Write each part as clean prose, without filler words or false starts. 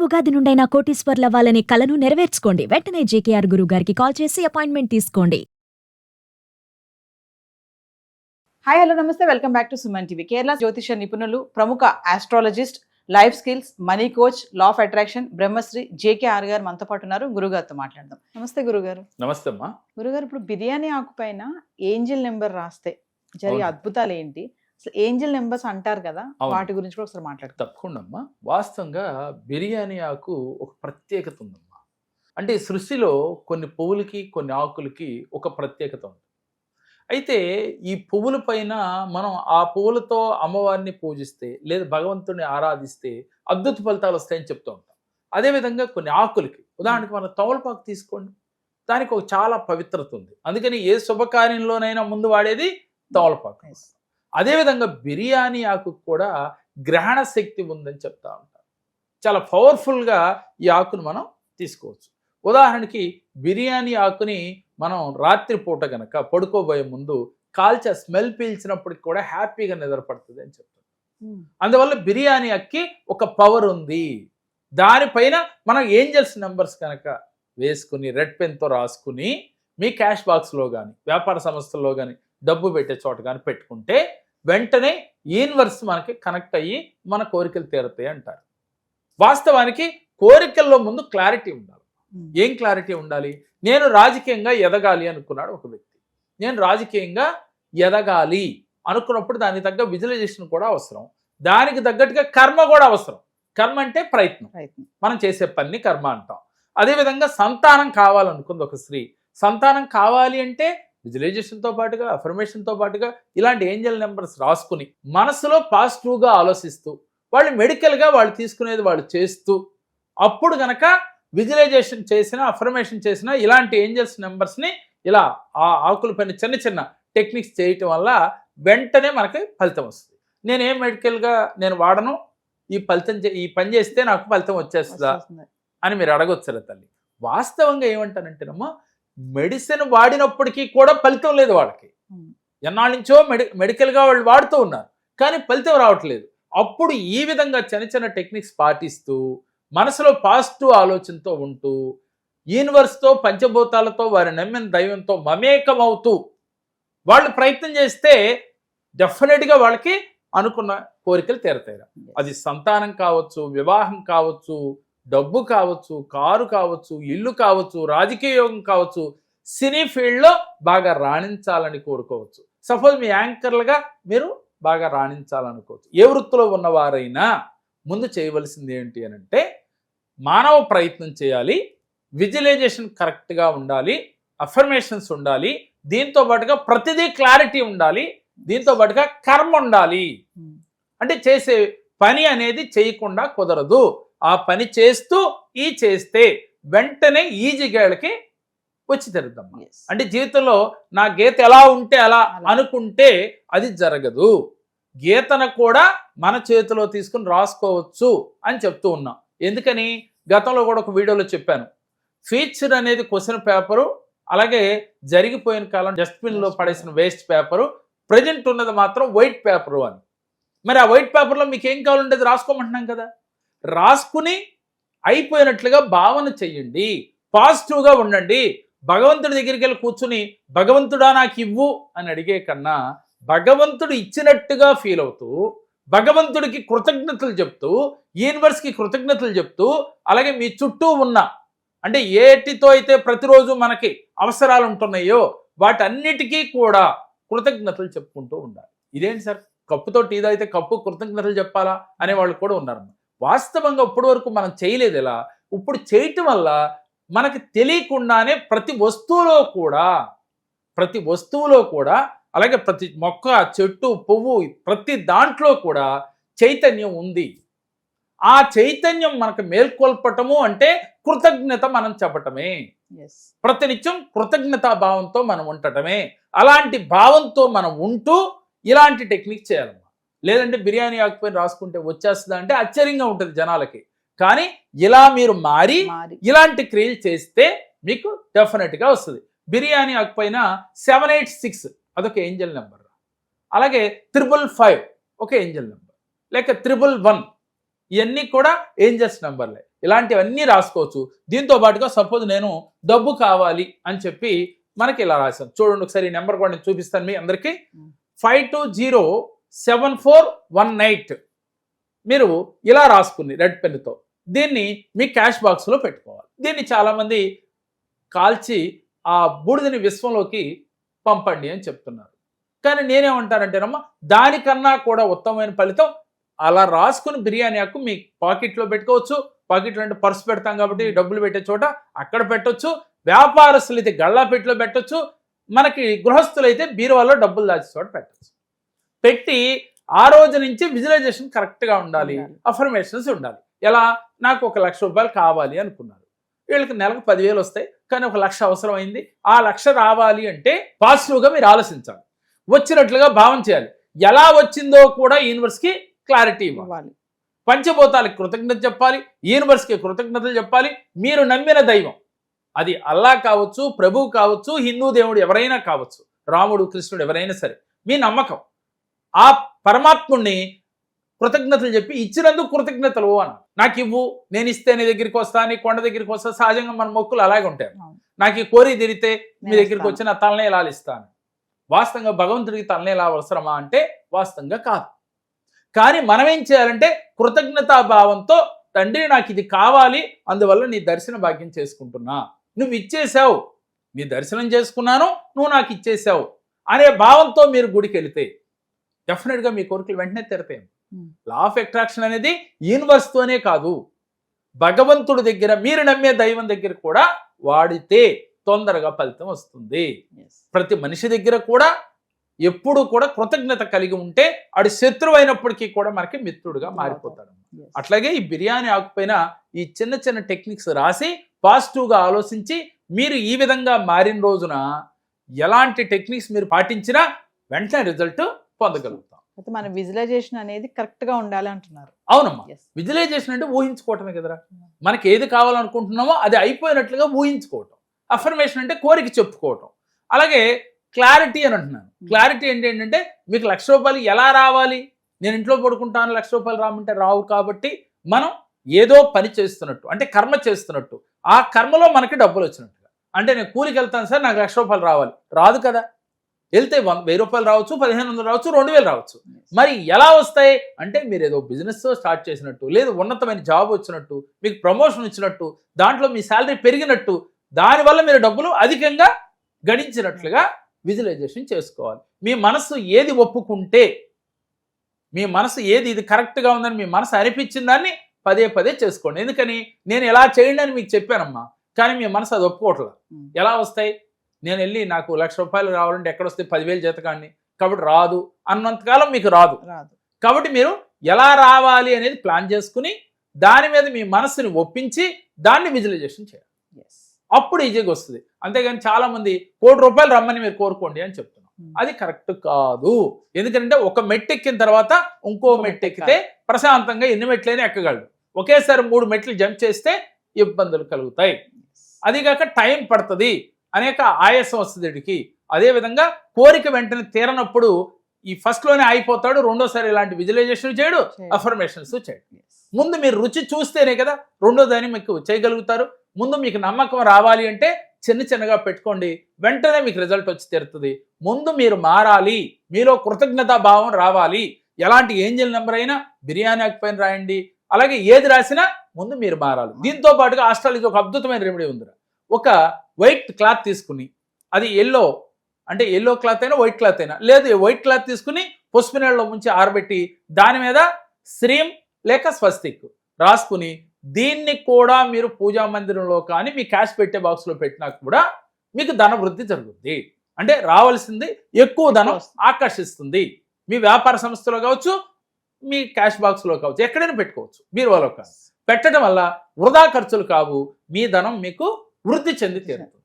ఉగాది నుండైనా కోటీశ్వర్లవ్వాలనే కలను నెరవేర్చుకోండి. వెంటనే జేకేఆర్ గురువు గారికి కాల్ చేసి అపాయింట్మెంట్ తీసుకోండి. హాయ్ హలో నమస్తే, welcome back to Suman TV. Kerala జ్యోతిష నిపుణులు, ప్రముఖ astrologist, life skills, money coach, law of attraction Brahmashri JKR గారు మనతో పాటు ఉన్నారు. గురుగారితో మాట్లాడదాం. నమస్తే గురుగారు. నమస్తే అమ్మా. గురుగారు, ఇప్పుడు బిర్యానీ ఆకు పైన ఏంజిల్ నెంబర్ రాస్తే జరిగే అద్భుతాలు ఏంటి? అసలు ఏంజిల్ నెంబర్స్ అంటారు కదా, వాటి గురించి కూడా ఒకసారి మాట్లాడతాం. తప్పకుండా అమ్మా. వాస్తవంగా బిర్యానీ ఆకు ఒక ప్రత్యేకత ఉందమ్మా. అంటే సృష్టిలో కొన్ని పువ్వులకి కొన్ని ఆకులకి ఒక ప్రత్యేకత ఉంది. అయితే ఈ పువ్వుల పైన మనం ఆ పువ్వులతో అమ్మవారిని పూజిస్తే లేదా భగవంతుడిని ఆరాధిస్తే అద్భుత ఫలితాలు వస్తాయని చెప్తూ ఉంటాం. అదేవిధంగా కొన్ని ఆకులకి, ఉదాహరణకి మనం తమలపాకు తీసుకోండి, దానికి ఒక చాలా పవిత్రత ఉంది. అందుకని ఏ శుభకార్యంలోనైనా ముందు వాడేది తమలపాకు. అదేవిధంగా బిర్యానీ ఆకు కూడా గ్రహణ శక్తి ఉందని చెప్తా ఉంటాం. చాలా పవర్ఫుల్గా ఈ ఆకును మనం తీసుకోవచ్చు. ఉదాహరణకి బిర్యానీ ఆకుని మనం రాత్రిపూట గనక పడుకోబోయే ముందు కాల్చే స్మెల్ పీల్చినప్పటికి కూడా హ్యాపీగా నిద్రపడుతుంది అని చెప్తాం. అందువల్ల బిర్యానీ ఆకుకి ఒక పవర్ ఉంది. దానిపైన మనం ఏంజల్స్ నెంబర్స్ కనుక వేసుకుని రెడ్ పెన్తో రాసుకుని మీ క్యాష్ బాక్స్లో కానీ వ్యాపార సంస్థల్లో కానీ డబ్బు పెట్టే చోట కానీ పెట్టుకుంటే వెంటనే యూనివర్స్ మనకి కనెక్ట్ అయ్యి మన కోరికలు తీరుతాయి అంటారు. వాస్తవానికి కోరికల్లో ముందు క్లారిటీ ఉండాలి. ఏం క్లారిటీ ఉండాలి? నేను రాజకీయంగా ఎదగాలి అనుకున్నాడు ఒక వ్యక్తి. నేను రాజకీయంగా ఎదగాలి అనుకున్నప్పుడు దానికి తగ్గ విజువలైజేషన్ కూడా అవసరం, దానికి తగ్గట్టుగా కర్మ కూడా అవసరం. కర్మ అంటే ప్రయత్నం, మనం చేసే పని కర్మ అంటాం. అదేవిధంగా సంతానం కావాలనుకుంది ఒక స్త్రీ. సంతానం కావాలి అంటే విజువలైజేషన్తో పాటుగా అఫర్మేషన్తో పాటుగా ఇలాంటి ఏంజల్ నెంబర్స్ రాసుకుని మనసులో పాజిటివ్గా ఆలోచిస్తూ వాళ్ళు మెడికల్గా వాళ్ళు తీసుకునేది వాళ్ళు చేస్తూ అప్పుడు గనక విజువలైజేషన్ చేసిన అఫర్మేషన్ చేసిన ఇలాంటి ఏంజల్స్ నెంబర్స్ని ఇలా ఆ ఆకుల పైన చిన్న చిన్న టెక్నిక్స్ చేయటం వల్ల వెంటనే మనకి ఫలితం వస్తుంది. నేనేం మెడికల్గా నేను వాడను, ఈ పని చేస్తే నాకు ఫలితం వచ్చేస్తుందా అని మీరు అడగొచ్చారు తల్లి. వాస్తవంగా ఏమంటానంటేనమ్మా, మెడిసిన్ వాడినప్పటికీ కూడా ఫలితం లేదు వాళ్ళకి. ఎన్నాళ్ళ నుంచో మెడికల్గా వాళ్ళు వాడుతూ ఉన్నారు, కానీ ఫలితం రావట్లేదు. అప్పుడు ఈ విధంగా చిన్న చిన్న టెక్నిక్స్ పాటిస్తూ మనసులో పాజిటివ్ ఆలోచనతో ఉంటూ యూనివర్స్తో పంచభూతాలతో వారి నమ్మిన దైవంతో మమేకమవుతూ వాళ్ళు ప్రయత్నం చేస్తే డెఫినెట్గా వాళ్ళకి అనుకున్న కోరికలు తీరతాయి. అది సంతానం కావచ్చు, వివాహం కావచ్చు, డబ్బు కావచ్చు, కారు కావచ్చు, ఇల్లు కావచ్చు, రాజకీయ యోగం కావచ్చు, సినీ ఫీల్డ్లో బాగా రాణించాలని కోరుకోవచ్చు. సపోజ్ మీ యాంకర్లుగా మీరు బాగా రాణించాలనుకోవచ్చు. ఏ వృత్తిలో ఉన్నవారైనా ముందు చేయవలసింది ఏంటి అని అంటే మానవ ప్రయత్నం చేయాలి, విజువలైజేషన్ కరెక్ట్గా ఉండాలి, అఫర్మేషన్స్ ఉండాలి, దీంతో పాటుగా ప్రతిదీ క్లారిటీ ఉండాలి, దీంతో పాటుగా కర్మ ఉండాలి. అంటే చేసే పని అనేది చేయకుండా కుదరదు. ఆ పని చేస్తూ చేస్తే వెంటనే ఈజీగాళ్ళకి వచ్చి తెరుద్దాం. అంటే జీవితంలో నా గీత ఎలా ఉంటే అలా అనుకుంటే అది జరగదు. గీతను కూడా మన చేతిలో తీసుకుని రాసుకోవచ్చు అని చెప్తూ ఉన్నాం. ఎందుకని గతంలో కూడా ఒక వీడియోలో చెప్పాను, ఫీచర్ అనేది క్వశ్చన్ పేపరు, అలాగే జరిగిపోయిన కాలం డస్ట్బిన్లో పడేసిన వేస్ట్ పేపరు, ప్రజెంట్ ఉన్నది మాత్రం వైట్ పేపరు అని. మరి ఆ వైట్ పేపర్లో మీకు ఏం కావాలంటే అది రాసుకోమంటున్నాం కదా. రాసుకుని అయిపోయినట్లుగా భావన చెయ్యండి, పాజిటివ్గా ఉండండి. భగవంతుడి దగ్గరికి వెళ్ళి కూర్చుని భగవంతుడా నాకు ఇవ్వు అని అడిగే కన్నా భగవంతుడు ఇచ్చినట్టుగా ఫీల్ అవుతూ భగవంతుడికి కృతజ్ఞతలు చెప్తూ యూనివర్స్కి కృతజ్ఞతలు చెప్తూ అలాగే మీ చుట్టూ ఉన్న అంటే ఏటితో అయితే ప్రతిరోజు మనకి అవసరాలు ఉంటున్నాయో వాటన్నిటికీ కూడా కృతజ్ఞతలు చెప్పుకుంటూ ఉండాలి. ఇదేంటి సార్, కప్పుతో టీ తాగితే కప్పు కృతజ్ఞతలు చెప్పాలా అనే వాళ్ళు కూడా ఉన్నారు. వాస్తవంగా ఇప్పటి వరకు మనం చేయలేదు. ఇలా ఇప్పుడు చేయటం వల్ల మనకి తెలియకుండానే ప్రతి వస్తువులో కూడా అలాగే ప్రతి మొక్క, చెట్టు, పువ్వు, ప్రతి దాంట్లో కూడా చైతన్యం ఉంది. ఆ చైతన్యం మనకు మేల్కొల్పటము అంటే కృతజ్ఞత మనం చెప్పటమే. ప్రతినిత్యం కృతజ్ఞతా భావంతో మనం ఉండటమే. అలాంటి భావంతో మనం ఉంటూ ఇలాంటి టెక్నిక్ చేయాలమ్మా. లేదంటే బిర్యానీ ఆకుపైన రాసుకుంటే వచ్చేస్తుందా అంటే ఆశ్చర్యంగా ఉంటుంది జనాలకి. కానీ ఇలా మీరు మారి ఇలాంటి క్రియలు చేస్తే మీకు డెఫినెట్గా వస్తుంది. బిర్యానీ ఆకుపైన 786 అదొక ఏంజల్ నెంబర్, అలాగే 555 ఒక ఏంజల్ నెంబర్, లేక 111 ఇవన్నీ కూడా ఏంజల్స్ నెంబర్లే. ఇలాంటివన్నీ రాసుకోవచ్చు. దీంతో పాటుగా సపోజ్ నేను డబ్బు కావాలి అని చెప్పి మనకి ఇలా రాశాను. చూడండి ఒకసారి ఈ నెంబర్ కూడా నేను చూపిస్తాను మీ అందరికీ. 520741 మీరు ఇలా రాసుకుని రెడ్ పెన్నుతో దీన్ని మీ క్యాష్ బాక్స్లో పెట్టుకోవాలి. దీన్ని చాలామంది కాల్చి ఆ బూడిదని విశ్వంలోకి పంపండి అని చెప్తున్నారు. కానీ నేనేమంటానంటేనమ్మా, దానికన్నా కూడా ఉత్తమమైన ఫలితం అలా రాసుకుని బిర్యానీ ఆకు మీ పాకెట్లో పెట్టుకోవచ్చు. పాకెట్లో అంటే పర్సు పెడతాం కాబట్టి డబ్బులు పెట్టే చోట అక్కడ పెట్టొచ్చు. వ్యాపారస్తులు అయితే గళ్ళాపెట్టిలో పెట్టొచ్చు. మనకి గృహస్థులైతే బీరువాలో డబ్బులు దాచే చోట పెట్టచ్చు. పెట్టి ఆ రోజు నుంచి విజువలైజేషన్ కరెక్ట్గా ఉండాలి, అఫర్మేషన్స్ ఉండాలి. ఎలా? నాకు 1 లక్ష రూపాయలు కావాలి అనుకున్నారు, వీళ్ళకి నెలకు 10,000 వస్తాయి, కానీ 1 లక్ష అవసరం అయింది. ఆ 1 లక్ష రావాలి అంటే పాజిటివ్గా మీరు ఆలోచించాలి, వచ్చినట్లుగా భావం చేయాలి. ఎలా వచ్చిందో కూడా యూనివర్స్కి క్లారిటీ ఇవ్వాలి. పంచభూతాలకి కృతజ్ఞత చెప్పాలి, యూనివర్స్కి కృతజ్ఞతలు చెప్పాలి. మీరు నమ్మిన దైవం, అది అల్లా కావచ్చు, ప్రభువు కావచ్చు, హిందూ దేవుడు ఎవరైనా కావచ్చు, రాముడు కృష్ణుడు ఎవరైనా సరే, మీ నమ్మకం ఆ పరమాత్ముడిని కృతజ్ఞతలు చెప్పి ఇచ్చినందుకు కృతజ్ఞతలు అన్న. నాకు ఇవ్వు, నేను ఇస్తే నీ దగ్గరికి వస్తా, నీ కొండ దగ్గరికి వస్తా. సహజంగా మన మొక్కులు అలాగే ఉంటాయి. నాకు ఈ కోరి తిరిగితే మీ దగ్గరికి వచ్చి నా తలనే ఎలా ఇస్తాను. వాస్తవంగా భగవంతుడికి తలనే ఎలా అవసరమా అంటే వాస్తవంగా కాదు. కానీ మనం ఏం చేయాలంటే కృతజ్ఞతాభావంతో, తండ్రి నాకు ఇది కావాలి, అందువల్ల నీ దర్శన భాగ్యం చేసుకుంటున్నా, నువ్వు ఇచ్చేసావు, నీ దర్శనం చేసుకున్నాను, నువ్వు నాకు ఇచ్చేసావు అనే భావంతో మీరు గుడికి వెళితే డెఫినెట్గా మీ కోరికలు వెంటనే తెరతాయి. లా ఆఫ్ అట్రాక్షన్ అనేది యూనివర్స్తోనే కాదు, భగవంతుడి దగ్గర, మీరు నమ్మే దైవం దగ్గర కూడా వాడితే తొందరగా ఫలితం వస్తుంది. ప్రతి మనిషి దగ్గర కూడా ఎప్పుడు కూడా కృతజ్ఞత కలిగి ఉంటే ఆడు శత్రువు అయినప్పటికీ కూడా మనకి మిత్రుడుగా మారిపోతాడు. అట్లాగే ఈ బిర్యానీ ఆకుపైన ఈ చిన్న చిన్న టెక్నిక్స్ రాసి పాజిటివ్గా ఆలోచించి మీరు ఈ విధంగా మారిన రోజున ఎలాంటి టెక్నిక్స్ మీరు పాటించినా వెంటనే రిజల్ట్ పొందగలుగుతాం. అయితే మన విజువలైజేషన్ అనేది కరెక్ట్ గా ఉండాలి అంటున్నారు. అవునమ్మా, విజువలైజేషన్ అంటే ఊహించుకోవటమే కదరా. మనకి ఏది కావాలనుకుంటున్నామో అది అయిపోయినట్లుగా ఊహించుకోవటం. అఫర్మేషన్ అంటే కోరిక చెప్పుకోవటం. అలాగే క్లారిటీ అని అంటున్నాను. క్లారిటీ ఏంటంటే మీకు 1 లక్ష రూపాయలు ఎలా రావాలి, నేను ఇంట్లో పడుకుంటాను 1 లక్ష రూపాయలు రామంటే రావు. కాబట్టి మనం ఏదో పని చేస్తున్నట్టు, అంటే కర్మ చేస్తున్నట్టు, ఆ కర్మలో మనకి డబ్బులు వచ్చినట్టుగా. అంటే నేను కూలికి వెళ్తాను సార్, నాకు 1 లక్ష రూపాయలు రావాలి, రాదు కదా. వెళ్తే 1,000 రూపాయలు రావచ్చు, 1,500 రావచ్చు, 2,000 రావచ్చు. మరి ఎలా వస్తాయి అంటే మీరు ఏదో బిజినెస్ స్టార్ట్ చేసినట్టు, లేదు ఉన్నతమైన జాబ్ వచ్చినట్టు, మీకు ప్రమోషన్ ఇచ్చినట్టు, దాంట్లో మీ శాలరీ పెరిగినట్టు, దానివల్ల మీరు డబ్బులు అధికంగా గడించినట్లుగా విజువలైజేషన్ చేసుకోవాలి. మీ మనసు ఏది ఒప్పుకుంటే, మీ మనసు ఏది ఇది కరెక్ట్గా ఉందని మీ మనసు అనిపించిన దాన్ని పదే పదే చేసుకోండి. ఎందుకని నేను ఎలా చేయండి అని మీకు చెప్పానమ్మా, కానీ మీ మనసు అది ఒప్పుకోవట్లేదు. ఎలా వస్తాయి? నేను వెళ్ళి నాకు 1 లక్ష రూపాయలు రావాలంటే ఎక్కడ వస్తే 10,000 జీతకాన్ని, కాబట్టి రాదు అన్నంతకాలం మీకు రాదు. కాబట్టి మీరు ఎలా రావాలి అనేది ప్లాన్ చేసుకుని దాని మీద మీ మనసుని ఒప్పించి దాన్ని విజువలైజేషన్ చేయాలి. అప్పుడు ఈజీగా వస్తుంది. అంతేగాని చాలా మంది 1 కోటి రూపాయలు రమ్మని మీరు కోరుకోండి అని చెప్తున్నాం, అది కరెక్ట్ కాదు. ఎందుకంటే ఒక మెట్టు ఎక్కిన తర్వాత ఇంకో మెట్టు ఎక్కితే ప్రశాంతంగా ఎన్ని మెట్లైనా ఎక్కగలడు. ఒకేసారి 3 మెట్లు జంప్ చేస్తే ఇబ్బందులు కలుగుతాయి. అదిగాక టైం పడుతుంది, అనేక ఆయాసం వస్తుంది వీడికి. అదేవిధంగా కోరిక వెంటనే తీరనప్పుడు ఈ ఫస్ట్లోనే అయిపోతాడు, రెండోసారి ఇలాంటి విజువలైజేషన్ చేయడు, అఫర్మేషన్స్ చేయడు. ముందు మీరు రుచి చూస్తేనే కదా రెండో దాన్ని మీకు చేయగలుగుతారు. ముందు మీకు నమ్మకం రావాలి అంటే చిన్న చిన్నగా పెట్టుకోండి, వెంటనే మీకు రిజల్ట్ వచ్చి తీరుతుంది. ముందు మీరు మారాలి, మీలో కృతజ్ఞతా భావం రావాలి. ఎలాంటి ఏంజల్ నెంబర్ అయినా బిర్యానీ ఆకుపైన రాయండి. అలాగే ఏది రాసినా ముందు మీరు మారాలి. దీంతో పాటుగా ఆస్ట్రాలజీ ఒక అద్భుతమైన రెమెడీ ఉంది. ఒక వైట్ క్లాత్ తీసుకుని, అది ఎల్లో అంటే ఎల్లో క్లాత్ అయినా వైట్ క్లాత్ అయినా, లేదు వైట్ క్లాత్ తీసుకుని పసుపు నీళ్ళలో ముంచి ఆరబెట్టి దాని మీద శ్రీం లేక స్వస్తిక్ రాసుకుని, దీన్ని కూడా మీరు పూజా మందిరంలో కానీ మీ క్యాష్ పెట్టే బాక్స్లో పెట్టినా కూడా మీకు ధన వృద్ధి జరుగుతుంది. అంటే రావాల్సింది ఎక్కువ ధనం ఆకర్షిస్తుంది. మీ వ్యాపార సంస్థలో కావచ్చు, మీ క్యాష్ బాక్స్లో కావచ్చు, ఎక్కడైనా పెట్టుకోవచ్చు, బీరువాలో కాదు. పెట్టడం వల్ల వృధా ఖర్చులు కావు, మీ ధనం మీకు వృద్ధి చెంది తీరుతుంది.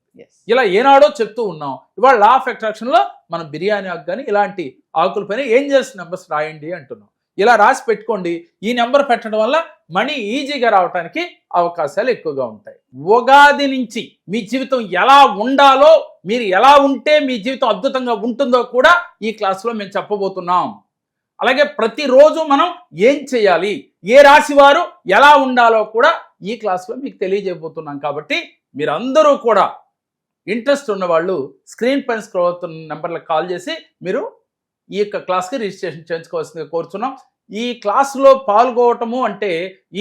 ఇలా ఏనాడో చెప్తూ ఉన్నాం. ఇవాళ లా ఆఫ్ అట్రాక్షన్లో మనం బిర్యానీ ఆకు కానీ ఇలాంటి ఆకులపైన ఏంజల్స్ నెంబర్స్ రాయండి అంటున్నాం. ఇలా రాసి పెట్టుకోండి. ఈ నెంబర్ పెట్టడం వల్ల మనీ ఈజీగా రావడానికి అవకాశాలు ఎక్కువగా ఉంటాయి. ఉగాది నుంచి మీ జీవితం ఎలా ఉండాలో, మీరు ఎలా ఉంటే మీ జీవితం అద్భుతంగా ఉంటుందో కూడా ఈ క్లాస్లో మేము చెప్పబోతున్నాం. అలాగే ప్రతిరోజు మనం ఏం చేయాలి, ఏ రాశి వారు ఎలా ఉండాలో కూడా ఈ క్లాస్లో మీకు తెలియజేయబోతున్నాం. కాబట్టి మీరందరూ కూడా ఇంట్రెస్ట్ ఉన్నవాళ్ళు స్క్రీన్ పైన స్క్రోల్ అవుతున్న నెంబర్లకు కాల్ చేసి మీరు ఈ యొక్క క్లాస్కి రిజిస్ట్రేషన్ చేయించుకోవాల్సిందిగా కోరుతున్నాం. ఈ క్లాసులో పాల్గొవటము అంటే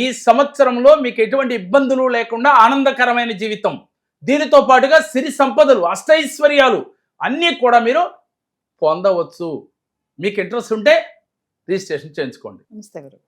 ఈ సంవత్సరంలో మీకు ఎటువంటి ఇబ్బందులు లేకుండా ఆనందకరమైన జీవితం, దీనితో పాటుగా సిరి సంపదలు, అష్టైశ్వర్యాలు అన్నీ కూడా మీరు పొందవచ్చు. మీకు ఇంట్రెస్ట్ ఉంటే రిజిస్ట్రేషన్ చేయించుకోండి. నమస్తే గురు.